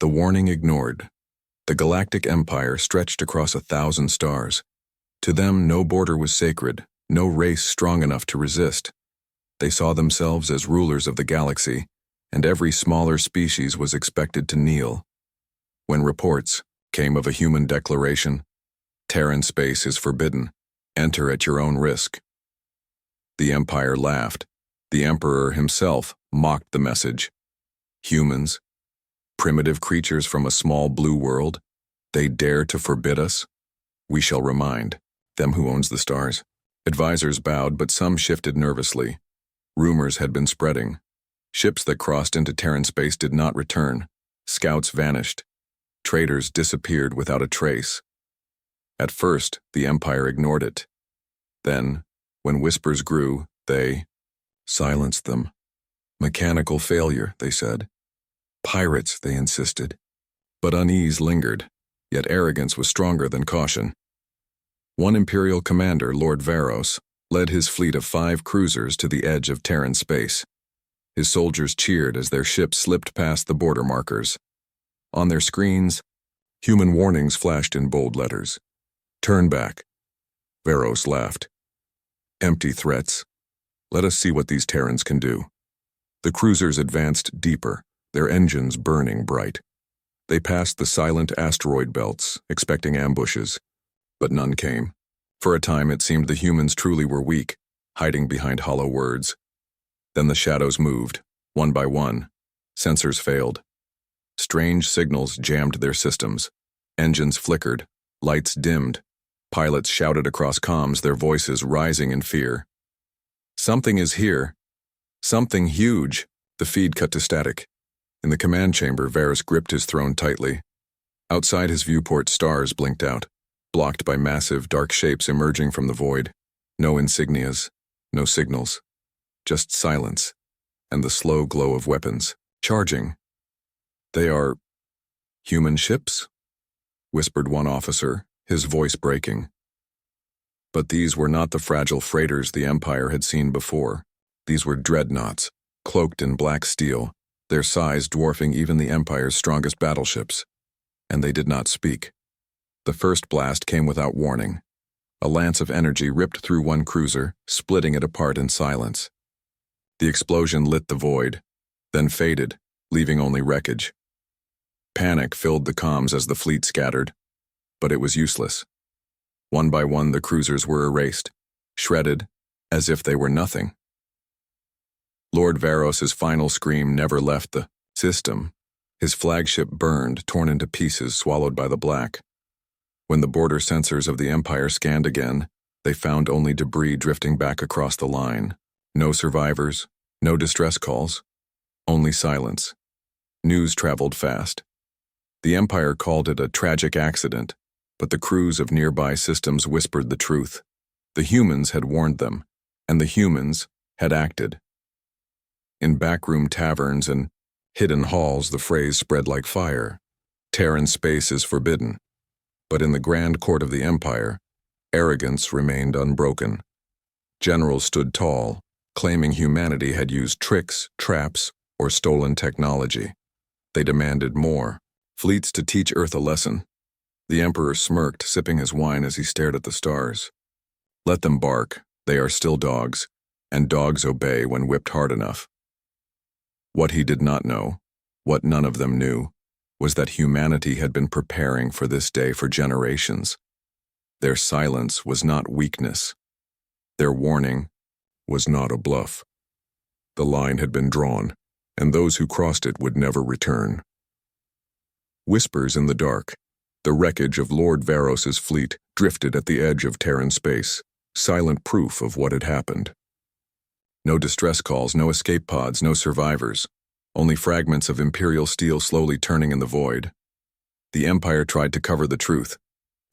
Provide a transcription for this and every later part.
The warning ignored. The galactic empire stretched across 1,000 stars. To them, no border was sacred, no race strong enough to resist. They saw themselves as rulers of the galaxy, and every smaller species was expected to kneel. When reports came of a human declaration, Terran space is forbidden. Enter at your own risk. The Empire laughed. The Emperor himself mocked the message. Humans, primitive creatures from a small blue world, they dare to forbid us? We shall remind them who owns the stars. Advisors bowed, but some shifted nervously. Rumors had been spreading. Ships that crossed into Terran space did not return. Scouts vanished. Traders disappeared without a trace. At first, the Empire ignored it. Then, when whispers grew, they silenced them. Mechanical failure, they said. Pirates, they insisted. But unease lingered, yet arrogance was stronger than caution. One Imperial commander, Lord Varos, led his fleet of 5 cruisers to the edge of Terran space. His soldiers cheered as their ships slipped past the border markers. On their screens, human warnings flashed in bold letters. Turn back. Varos laughed. Empty threats. Let us see what these Terrans can do. The cruisers advanced deeper, their engines burning bright. They passed the silent asteroid belts, expecting ambushes, but none came. For a time it seemed the humans truly were weak, hiding behind hollow words. Then the shadows moved, one by one. Sensors failed. Strange signals jammed their systems. Engines flickered, lights dimmed. Pilots shouted across comms, their voices rising in fear. Something is here. Something huge. The feed cut to static. In the command chamber, Varus gripped his throne tightly. Outside his viewport, stars blinked out, blocked by massive, dark shapes emerging from the void. No insignias, no signals. Just silence, and the slow glow of weapons, charging. They are human ships? Whispered one officer, his voice breaking. But these were not the fragile freighters the Empire had seen before. These were dreadnoughts, cloaked in black steel, their size dwarfing even the Empire's strongest battleships. And they did not speak. The first blast came without warning. A lance of energy ripped through one cruiser, splitting it apart in silence. The explosion lit the void, then faded, leaving only wreckage. Panic filled the comms as the fleet scattered, but it was useless. One by one the cruisers were erased, shredded, as if they were nothing. Lord Varos's final scream never left the system. His flagship burned, torn into pieces, swallowed by the black. When the border sensors of the Empire scanned again, they found only debris drifting back across the line. No survivors, no distress calls, only silence. News traveled fast. The Empire called it a tragic accident, but the crews of nearby systems whispered the truth. The humans had warned them, and the humans had acted. In backroom taverns and hidden halls, the phrase spread like fire. Terran space is forbidden. But in the grand court of the Empire, arrogance remained unbroken. Generals stood tall, claiming humanity had used tricks, traps, or stolen technology. They demanded more, fleets to teach Earth a lesson. The Emperor smirked, sipping his wine as he stared at the stars. Let them bark, they are still dogs, and dogs obey when whipped hard enough. What he did not know, what none of them knew, was that humanity had been preparing for this day for generations. Their silence was not weakness. Their warning was not a bluff. The line had been drawn, and those who crossed it would never return. Whispers in the dark. The wreckage of Lord Varos's fleet drifted at the edge of Terran space, silent proof of what had happened. No distress calls, no escape pods, no survivors. Only fragments of Imperial steel slowly turning in the void. The Empire tried to cover the truth.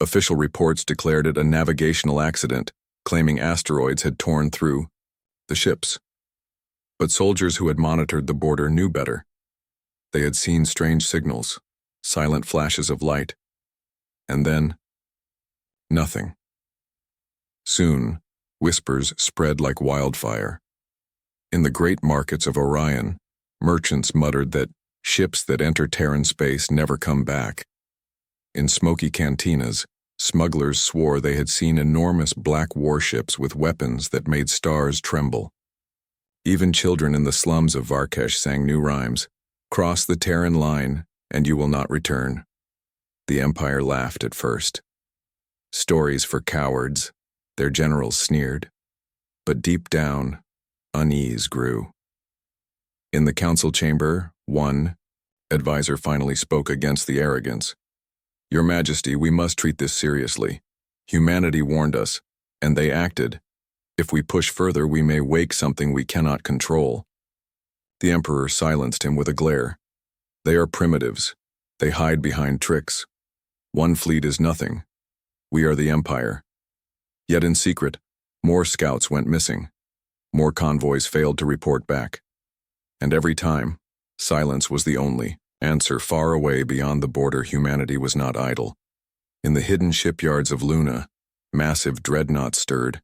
Official reports declared it a navigational accident, claiming asteroids had torn through the ships. But soldiers who had monitored the border knew better. They had seen strange signals, silent flashes of light. And then, nothing. Soon, whispers spread like wildfire. In the great markets of Orion, merchants muttered that Ships that enter Terran space never come back. In smoky cantinas, smugglers swore they had seen enormous black warships with weapons that made stars tremble. Even children in the slums of Varkesh sang new rhymes. Cross the Terran line, and you will not return. The Empire laughed at first. Stories for cowards, their generals sneered. But deep down, unease grew. In the council chamber, one advisor finally spoke against the arrogance. Your Majesty, we must treat this seriously. Humanity warned us, and they acted. If we push further, we may wake something we cannot control. The Emperor silenced him with a glare. They are primitives. They hide behind tricks. One fleet is nothing. We are the Empire. Yet in secret, more scouts went missing. More convoys failed to report back. And every time, silence was the only answer. Far away beyond the border, humanity was not idle. In the hidden shipyards of Luna, massive dreadnoughts stirred.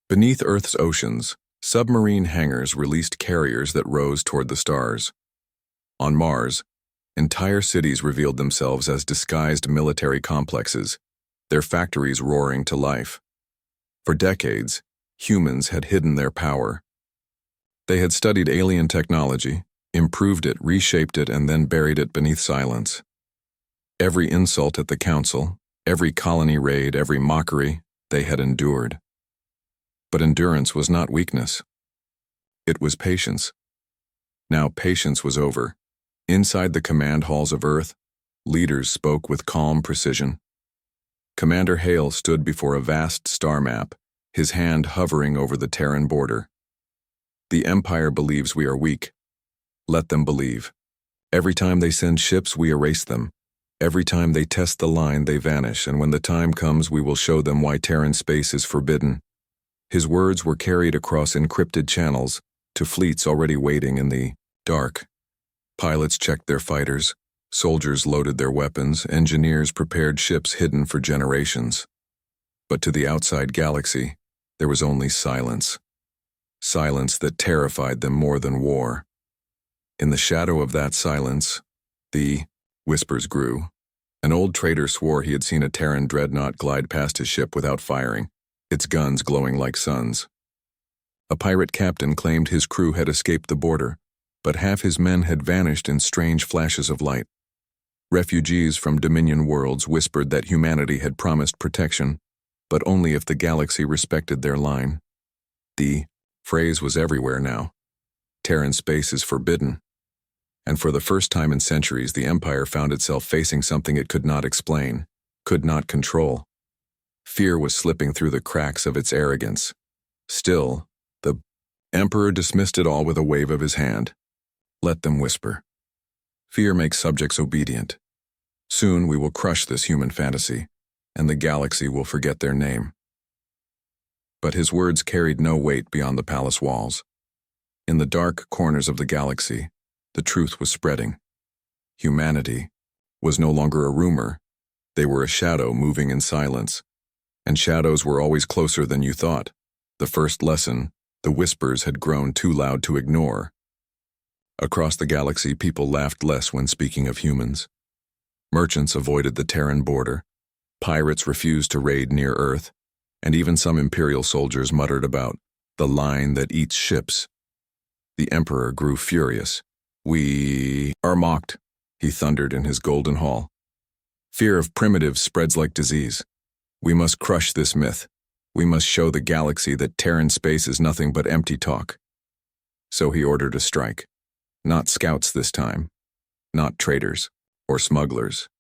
Beneath Earth's oceans, submarine hangars released carriers that rose toward the stars. On Mars, entire cities revealed themselves as disguised military complexes, their factories roaring to life. For decades, humans had hidden their power. They had studied alien technology, improved it, reshaped it, and then buried it beneath silence. Every insult at the council, every colony raid, every mockery, they had endured. But endurance was not weakness. It was patience. Now patience was over. Inside the command halls of Earth, leaders spoke with calm precision. Commander Hale stood before a vast star map, his hand hovering over the Terran border. The Empire believes we are weak. Let them believe. Every time they send ships, we erase them. Every time they test the line, they vanish, and when the time comes, we will show them why Terran space is forbidden. His words were carried across encrypted channels to fleets already waiting in the dark. Pilots checked their fighters, soldiers loaded their weapons, engineers prepared ships hidden for generations. But to the outside galaxy, there was only silence. Silence that terrified them more than war. In the shadow of that silence, the whispers grew. An old trader swore he had seen a Terran dreadnought glide past his ship without firing, its guns glowing like suns. A pirate captain claimed his crew had escaped the border, but half his men had vanished in strange flashes of light. Refugees from Dominion worlds whispered that humanity had promised protection, but only if the galaxy respected their line. The phrase was everywhere now. Terran space is forbidden. And for the first time in centuries, the Empire found itself facing something it could not explain, could not control. Fear was slipping through the cracks of its arrogance. Still, the Emperor dismissed it all with a wave of his hand. Let them whisper. Fear makes subjects obedient. Soon we will crush this human fantasy, and the galaxy will forget their name. But his words carried no weight beyond the palace walls. In the dark corners of the galaxy, the truth was spreading. Humanity was no longer a rumor. They were a shadow moving in silence. And shadows were always closer than you thought. The first lesson, the whispers had grown too loud to ignore. Across the galaxy, people laughed less when speaking of humans. Merchants avoided the Terran border. Pirates refused to raid near Earth. And even some Imperial soldiers muttered about the line that eats ships. The Emperor grew furious. We are mocked, he thundered in his golden hall. Fear of primitives spreads like disease. We must crush this myth. We must show the galaxy that Terran space is nothing but empty talk. So he ordered a strike. Not scouts this time. Not traders or smugglers.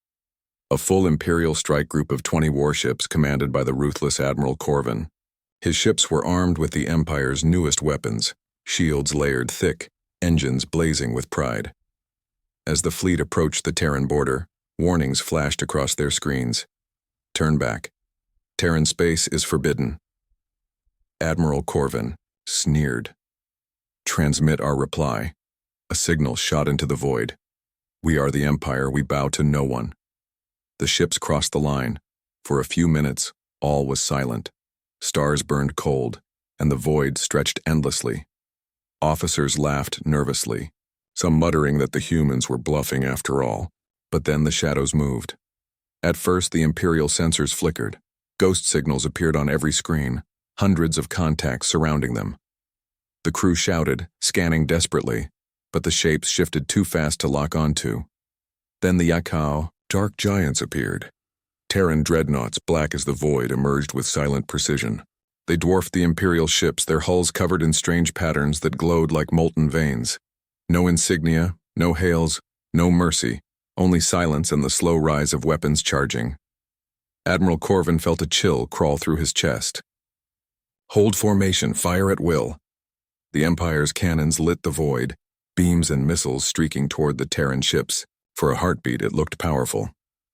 A full Imperial strike group of 20 warships commanded by the ruthless Admiral Corvin. His ships were armed with the Empire's newest weapons, shields layered thick, engines blazing with pride. As the fleet approached the Terran border, warnings flashed across their screens. Turn back. Terran space is forbidden. Admiral Corvin sneered. Transmit our reply. A signal shot into the void. We are the Empire, we bow to no one. The ships crossed the line. For a few minutes, all was silent. Stars burned cold, and the void stretched endlessly. Officers laughed nervously. some muttering that the humans were bluffing after all. But then the shadows moved. At first, the Imperial sensors flickered. Ghost signals appeared on every screen, hundreds of contacts surrounding them. The crew shouted, scanning desperately, but the shapes shifted too fast to lock onto. Then the Yakao, dark giants appeared. Terran dreadnoughts, black as the void, emerged with silent precision. They dwarfed the Imperial ships, their hulls covered in strange patterns that glowed like molten veins. No insignia, no hails, no mercy, only silence and the slow rise of weapons charging. Admiral Corvin felt a chill crawl through his chest. Hold formation, fire at will. The Empire's cannons lit the void, beams and missiles streaking toward the Terran ships. For a heartbeat, it looked powerful.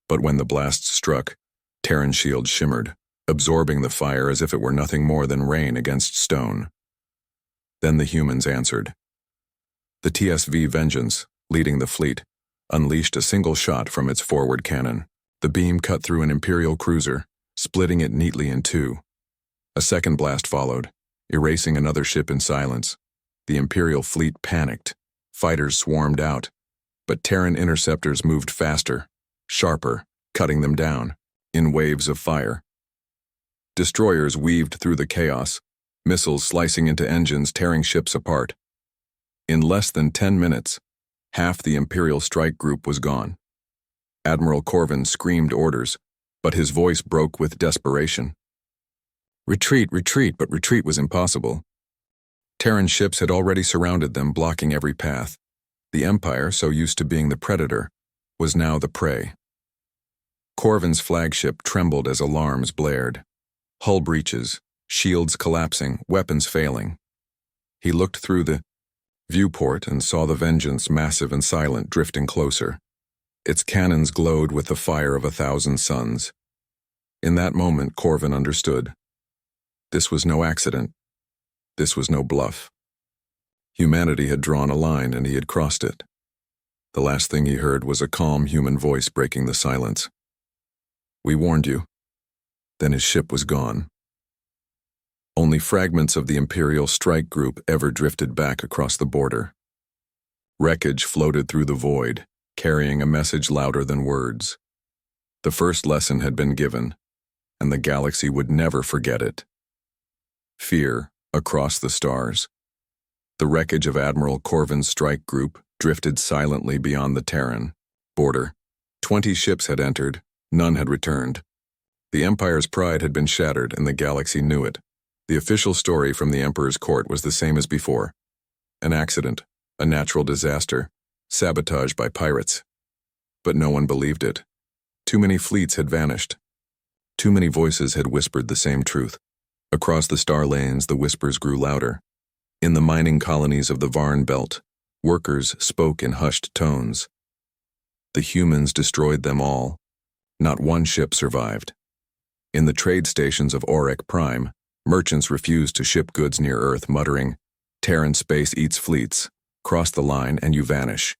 But when the blasts struck, Terran shields shimmered, absorbing the fire as if it were nothing more than rain against stone. Then the humans answered. The TSV Vengeance, leading the fleet, unleashed a single shot from its forward cannon. The beam cut through an Imperial cruiser, splitting it neatly in two. A second blast followed, erasing another ship in silence. The Imperial fleet panicked. Fighters swarmed out, but Terran interceptors moved faster, sharper, cutting them down, in waves of fire. Destroyers weaved through the chaos, missiles slicing into engines, tearing ships apart. In less than 10 minutes, half the Imperial strike group was gone. Admiral Corvin screamed orders, but his voice broke with desperation. Retreat, retreat, but retreat was impossible. Terran ships had already surrounded them, blocking every path. The Empire, so used to being the predator, was now the prey. Corvin's flagship trembled as alarms blared. Hull breaches, shields collapsing, weapons failing. He looked through the viewport and saw the Vengeance, massive and silent, drifting closer. Its cannons glowed with the fire of 1,000 suns. In that moment, Corvin understood. This was no accident. This was no bluff. Humanity had drawn a line and he had crossed it. The last thing he heard was a calm human voice breaking the silence. We warned you. Then his ship was gone. Only fragments of the Imperial strike group ever drifted back across the border. Wreckage floated through the void, carrying a message louder than words. The first lesson had been given, and the galaxy would never forget it. Fear across the stars. The wreckage of Admiral Corvin's strike group drifted silently beyond the Terran border. 20 ships had entered, none had returned. The Empire's pride had been shattered, and the galaxy knew it. The official story from the Emperor's court was the same as before. An accident, a natural disaster, sabotage by pirates. But no one believed it. Too many fleets had vanished. Too many voices had whispered the same truth. Across the star lanes, the whispers grew louder. In the mining colonies of the Varn Belt, workers spoke in hushed tones. The humans destroyed them all. Not one ship survived. In the trade stations of Auric Prime, merchants refused to ship goods near Earth, muttering, "Terran space eats fleets. Cross the line and you vanish."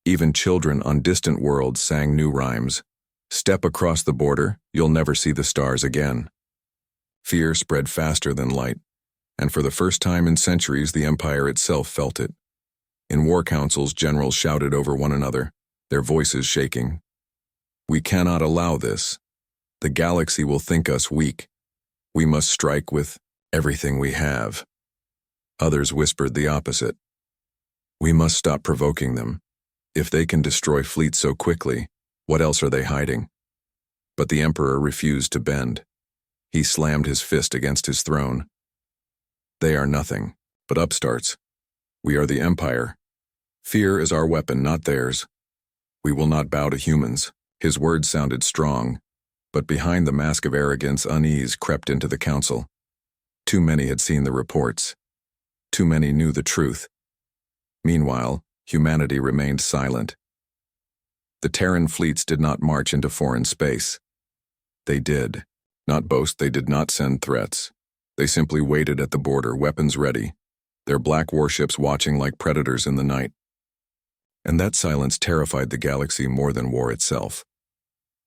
Even children on distant worlds sang new rhymes. "Step across the border, you'll never see the stars again." Fear spread faster than light, and for the first time in centuries the Empire itself felt it. In war councils, generals shouted over one another, their voices shaking. "We cannot allow this. The galaxy will think us weak. We must strike with everything we have." Others whispered the opposite. "We must stop provoking them. If they can destroy fleets so quickly, what else are they hiding?" But the Emperor refused to bend. He slammed his fist against his throne. "They are nothing but upstarts. We are the Empire. Fear is our weapon, not theirs. We will not bow to humans." His words sounded strong, but behind the mask of arrogance, unease crept into the council. Too many had seen the reports. Too many knew the truth. Meanwhile, humanity remained silent. The Terran fleets did not march into foreign space. They did not boast, they did not send threats. They simply waited at the border, weapons ready, their black warships watching like predators in the night. And that silence terrified the galaxy more than war itself.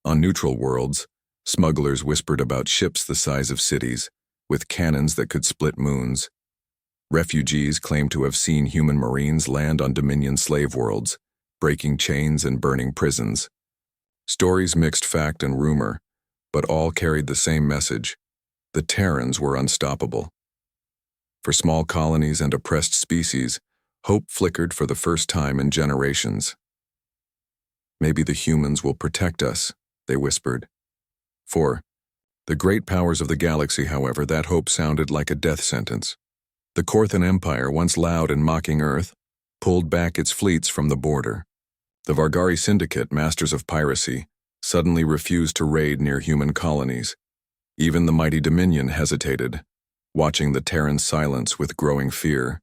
On neutral worlds, smugglers whispered about ships the size of cities, with cannons that could split moons. Refugees claim to have seen human Marines land on Dominion slave worlds, breaking chains and burning prisons. Stories mixed fact and rumor, but all carried the same message. The Terrans were unstoppable. For small colonies and oppressed species, hope flickered for the first time in generations. "Maybe the humans will protect us," they whispered. For the great powers of the galaxy, however, that hope sounded like a death sentence. The Corthan Empire, once loud and mocking Earth, pulled back its fleets from the border. The Vargari Syndicate, masters of piracy, suddenly refused to raid near human colonies. Even the mighty Dominion hesitated, watching the Terran silence with growing fear.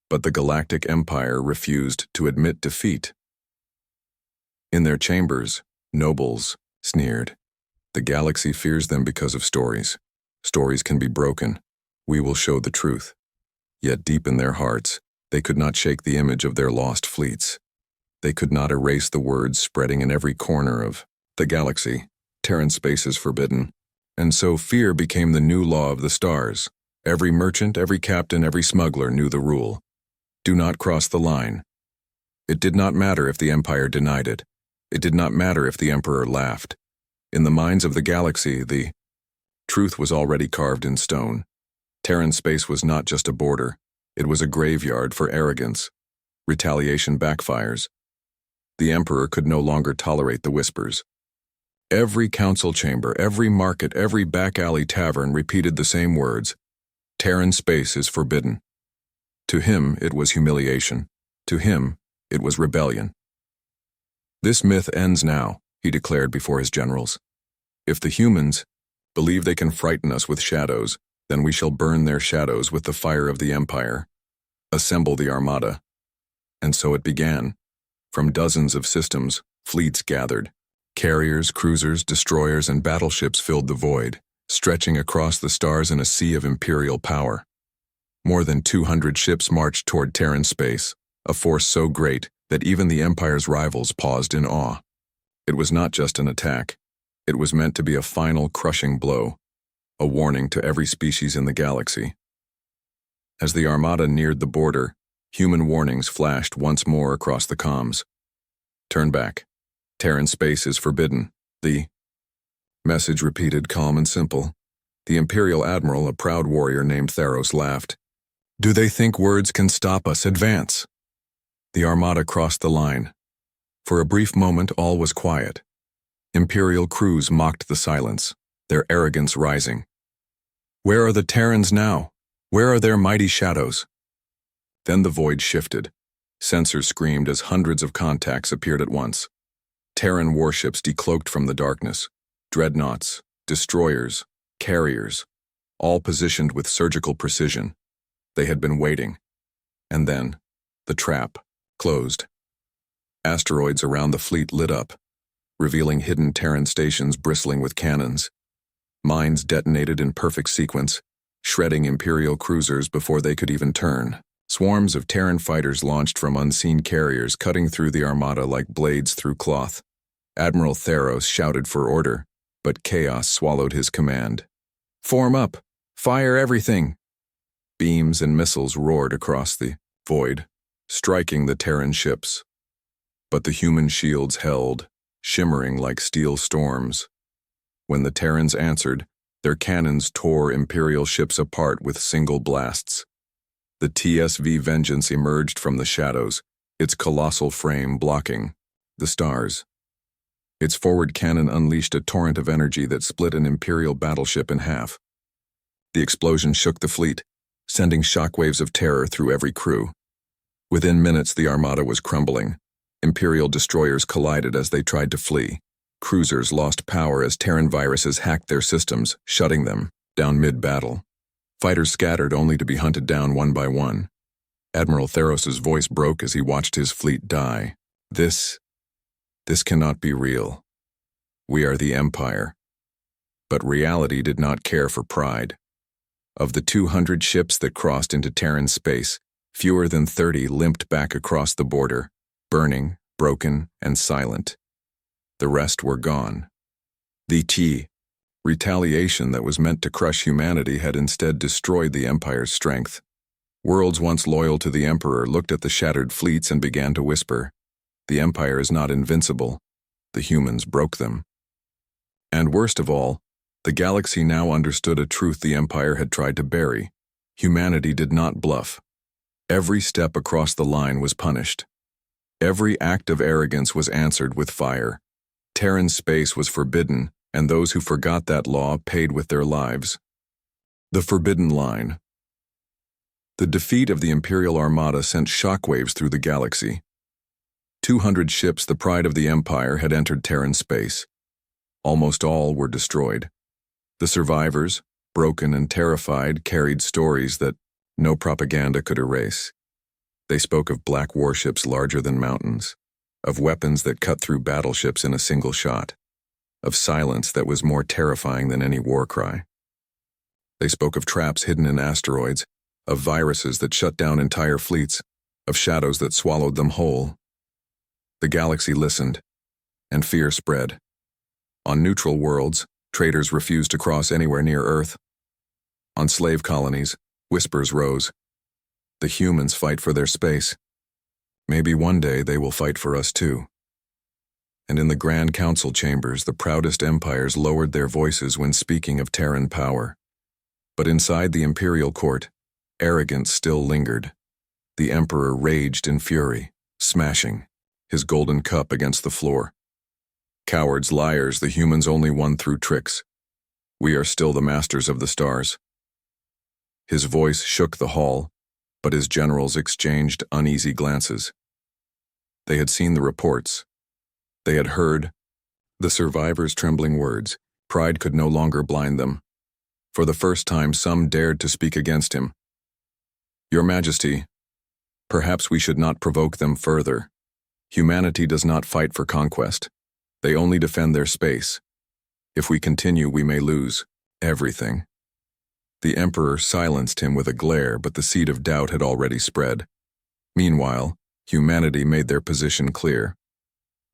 But the Galactic Empire refused to admit defeat. In their chambers, nobles sneered. "The galaxy fears them because of stories. Stories can be broken. We will show the truth." Yet deep in their hearts, they could not shake the image of their lost fleets. They could not erase the words spreading in every corner of the galaxy. Terran space is forbidden. And so fear became the new law of the stars. Every merchant, every captain, every smuggler knew the rule. Do not cross the line. It did not matter if the Empire denied it. It did not matter if the Emperor laughed. In the minds of the galaxy, the truth was already carved in stone. Terran space was not just a border. It was a graveyard for arrogance. Retaliation backfires. The Emperor could no longer tolerate the whispers. Every council chamber, every market, every back-alley tavern repeated the same words. Terran space is forbidden. To him, it was humiliation. To him, it was rebellion. "This myth ends now," he declared before his generals. "If the humans believe they can frighten us with shadows, then we shall burn their shadows with the fire of the Empire. Assemble the Armada." And so it began. From dozens of systems, fleets gathered. Carriers, cruisers, destroyers, and battleships filled the void, stretching across the stars in a sea of imperial power. More than 200 ships marched toward Terran space, a force so great that even the Empire's rivals paused in awe. It was not just an attack. It was meant to be a final crushing blow, a warning to every species in the galaxy. As the Armada neared the border, human warnings flashed once more across the comms. "Turn back. Terran space is forbidden." The message repeated, calm and simple. The Imperial Admiral, a proud warrior named Theros, laughed. "Do they think words can stop us? Advance!" The Armada crossed the line. For a brief moment, all was quiet. Imperial crews mocked the silence, their arrogance rising. Where are the Terrans now? Where are their mighty shadows? Then the void shifted. Sensors screamed as hundreds of contacts appeared at once. Terran warships decloaked from the darkness. Dreadnoughts, destroyers, carriers, all positioned with surgical precision. They had been waiting. And then, the trap closed. Asteroids around the fleet lit up, revealing hidden Terran stations bristling with cannons. Mines detonated in perfect sequence, shredding Imperial cruisers before they could even turn. Swarms of Terran fighters launched from unseen carriers, cutting through the Armada like blades through cloth. Admiral Theros shouted for order, but chaos swallowed his command. "Form up! Fire everything!" Beams and missiles roared across the void, striking the Terran ships. But the human shields held, shimmering like steel storms. When the Terrans answered, their cannons tore Imperial ships apart with single blasts. The TSV Vengeance emerged from the shadows, its colossal frame blocking the stars. Its forward cannon unleashed a torrent of energy that split an Imperial battleship in half. The explosion shook the fleet, sending shockwaves of terror through every crew. Within minutes, the Armada was crumbling. Imperial destroyers collided as they tried to flee. Cruisers lost power as Terran viruses hacked their systems, shutting them down mid-battle. Fighters scattered only to be hunted down one by one. Admiral Theros's voice broke as he watched his fleet die. This cannot be real. We are the Empire. But reality did not care for pride. Of the 200 ships that crossed into Terran space, fewer than 30 limped back across the border, burning, broken, and silent. The rest were gone. The retaliation that was meant to crush humanity had instead destroyed the Empire's strength. Worlds once loyal to the Emperor looked at the shattered fleets and began to whisper, "The Empire is not invincible. The humans broke them." And worst of all, the galaxy now understood a truth the Empire had tried to bury. Humanity did not bluff. Every step across the line was punished. Every act of arrogance was answered with fire. Terran space was forbidden, and those who forgot that law paid with their lives. The Forbidden Line. The defeat of the Imperial Armada sent shockwaves through the galaxy. 200 ships, the pride of the Empire, had entered Terran space. Almost all were destroyed. The survivors, broken and terrified, carried stories that no propaganda could erase. They spoke of black warships larger than mountains, of weapons that cut through battleships in a single shot, of silence that was more terrifying than any war cry. They spoke of traps hidden in asteroids, of viruses that shut down entire fleets, of shadows that swallowed them whole. The galaxy listened, and fear spread. On neutral worlds, traders refused to cross anywhere near Earth. On slave colonies, whispers rose. The humans fight for their space. Maybe one day they will fight for us too. And in the Grand Council chambers, the proudest empires lowered their voices when speaking of Terran power. But inside the Imperial Court, arrogance still lingered. The Emperor raged in fury, smashing his golden cup against the floor. "Cowards, liars, the humans only won through tricks. We are still the masters of the stars." His voice shook the hall, but his generals exchanged uneasy glances. They had seen the reports. They had heard the survivors' trembling words. Pride could no longer blind them. For the first time, some dared to speak against him. "Your Majesty, perhaps we should not provoke them further. Humanity does not fight for conquest. They only defend their space. If we continue, we may lose everything." The Emperor silenced him with a glare, but the seed of doubt had already spread. Meanwhile, humanity made their position clear.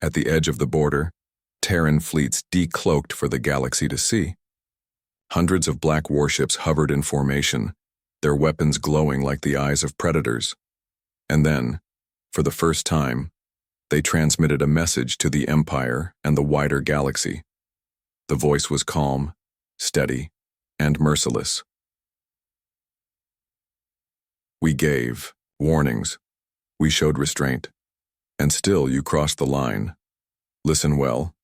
At the edge of the border, Terran fleets decloaked for the galaxy to see. Hundreds of black warships hovered in formation, their weapons glowing like the eyes of predators. And then, for the first time, they transmitted a message to the Empire and the wider galaxy. The voice was calm, steady, and merciless. "We gave warnings. We showed restraint. And still you crossed the line. Listen well.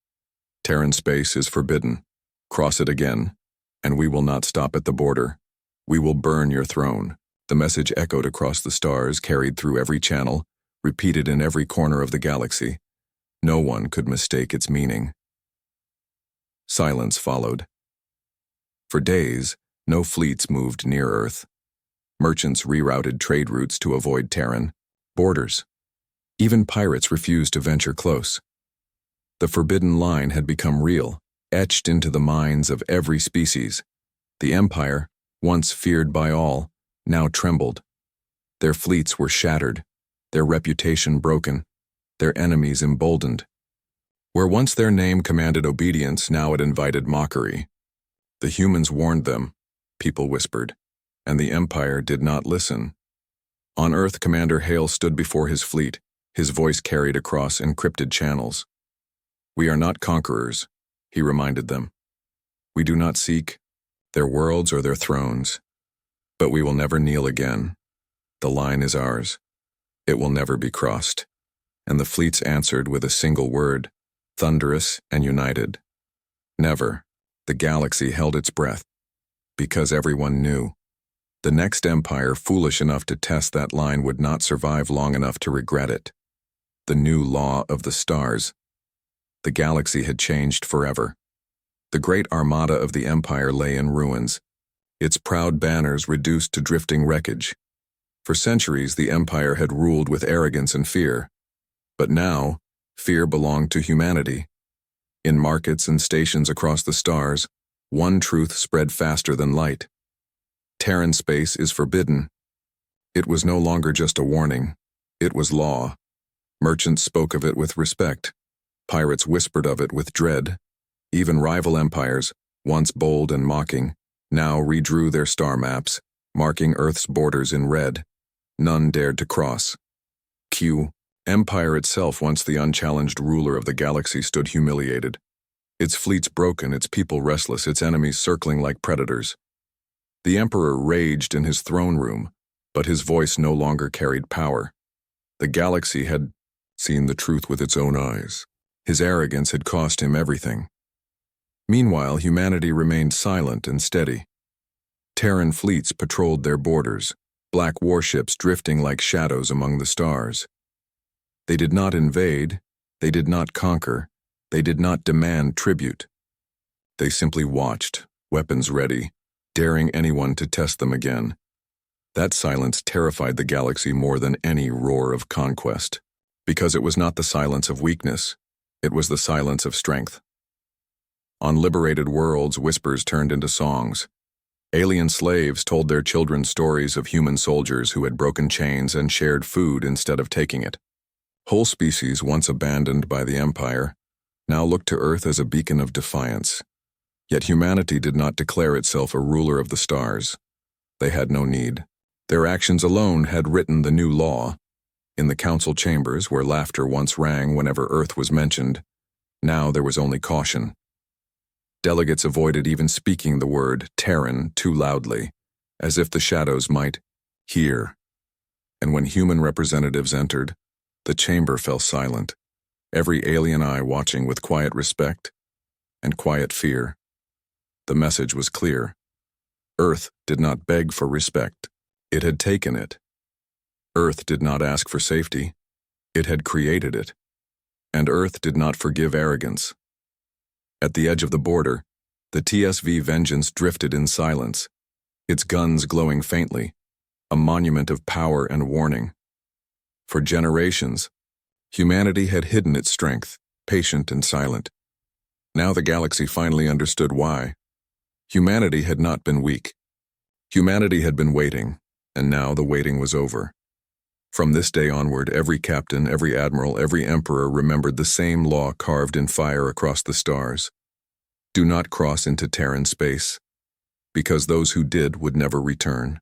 Terran space is forbidden. Cross it again, and we will not stop at the border. We will burn your throne." The message echoed across the stars, carried through every channel, repeated in every corner of the galaxy. No one could mistake its meaning. Silence followed. For days, no fleets moved near Earth. Merchants rerouted trade routes to avoid Terran borders. Even pirates refused to venture close. The Forbidden Line had become real, etched into the minds of every species. The Empire, once feared by all, now trembled. Their fleets were shattered, their reputation broken, their enemies emboldened. Where once their name commanded obedience, now it invited mockery. The humans warned them, people whispered, and the Empire did not listen. On Earth, Commander Hale stood before his fleet, his voice carried across encrypted channels. "We are not conquerors," he reminded them. "We do not seek their worlds or their thrones, but we will never kneel again. The line is ours. It will never be crossed." And the fleets answered with a single word, thunderous and united. Never. The galaxy held its breath, because everyone knew. The next empire foolish enough to test that line would not survive long enough to regret it. The new law of the stars. The galaxy had changed forever. The great armada of the Empire lay in ruins, its proud banners reduced to drifting wreckage. For centuries, the Empire had ruled with arrogance and fear. But now, fear belonged to humanity. In markets and stations across the stars, one truth spread faster than light. Terran space is forbidden. It was no longer just a warning. It was law. Merchants spoke of it with respect. Pirates whispered of it with dread. Even rival empires, once bold and mocking, now redrew their star maps, marking Earth's borders in red. None dared to cross. Q. Empire itself, once the unchallenged ruler of the galaxy, stood humiliated. Its fleets broken, its people restless, its enemies circling like predators. The Emperor raged in his throne room, but his voice no longer carried power. The galaxy had seen the truth with its own eyes. His arrogance had cost him everything. Meanwhile, humanity remained silent and steady. Terran fleets patrolled their borders, black warships drifting like shadows among the stars. They did not invade, they did not conquer, they did not demand tribute. They simply watched, weapons ready, daring anyone to test them again. That silence terrified the galaxy more than any roar of conquest, because it was not the silence of weakness, it was the silence of strength. On liberated worlds, whispers turned into songs. Alien slaves told their children stories of human soldiers who had broken chains and shared food instead of taking it. Whole species, once abandoned by the Empire, now looked to Earth as a beacon of defiance. Yet humanity did not declare itself a ruler of the stars. They had no need. Their actions alone had written the new law. In the council chambers, where laughter once rang whenever Earth was mentioned, now there was only caution. Delegates avoided even speaking the word Terran too loudly, as if the shadows might hear. And when human representatives entered, the chamber fell silent, every alien eye watching with quiet respect and quiet fear. The message was clear. Earth did not beg for respect. It had taken it. Earth did not ask for safety. It had created it. And Earth did not forgive arrogance. At the edge of the border, the TSV Vengeance drifted in silence, its guns glowing faintly, a monument of power and warning. For generations, humanity had hidden its strength, patient and silent. Now the galaxy finally understood why. Humanity had not been weak. Humanity had been waiting, and now the waiting was over. From this day onward, every captain, every admiral, every emperor remembered the same law carved in fire across the stars. Do not cross into Terran space, because those who did would never return.